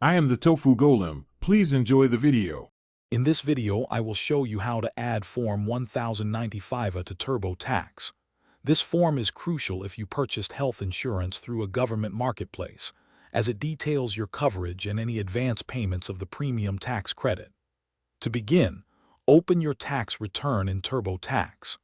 I am the Tofu Golem. Please enjoy the video. In this video, I will show you how to add Form 1095 to TurboTax. This form is crucial if you purchased health insurance through a government marketplace, as it details your coverage and any advance payments of the premium tax credit. To begin, open your tax return in TurboTax.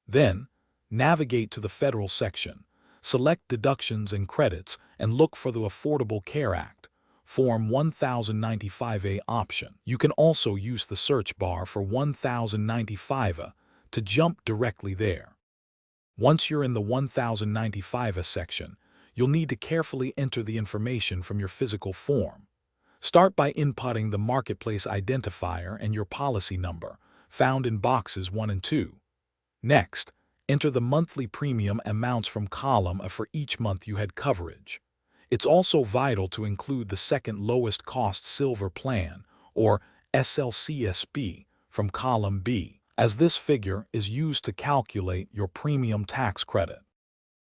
Then, navigate to the Federal section, select Deductions and Credits, and look for the Affordable Care Act Form 1095A option. You can also use the search bar for 1095A to jump directly there. Once you're in the 1095A section, you'll need to carefully enter the information from your physical form. Start by inputting the marketplace identifier and your policy number, found in boxes 1 and 2. Next, enter the monthly premium amounts from column A for each month you had coverage. It's also vital to include the second lowest cost silver plan, or SLCSB, from column B, as this figure is used to calculate your premium tax credit.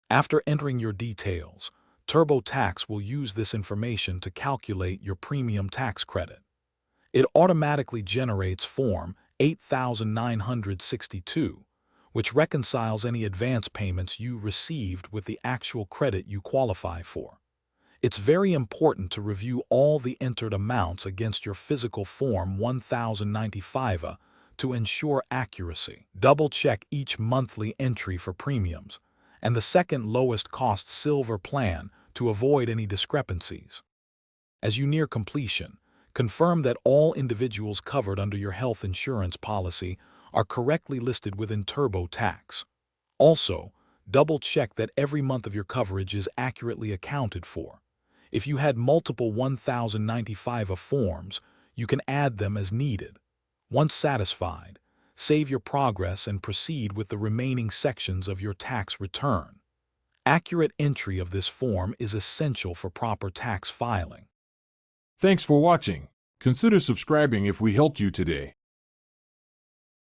After entering your details, TurboTax will use this information to calculate your premium tax credit. It automatically generates Form 8962, which reconciles any advance payments you received with the actual credit you qualify for. It's very important to review all the entered amounts against your physical Form 1095 to ensure accuracy. Double-check each monthly entry for premiums and the second lowest cost silver plan to avoid any discrepancies. As you near completion, confirm that all individuals covered under your health insurance policy are correctly listed within TurboTax. Also, double-check that every month of your coverage is accurately accounted for. If you had multiple 1095 forms, you can add them as needed. Once satisfied, save your progress and proceed with the remaining sections of your tax return. Accurate entry of this form is essential for proper tax filing. Thanks for watching. Consider subscribing if we helped you today.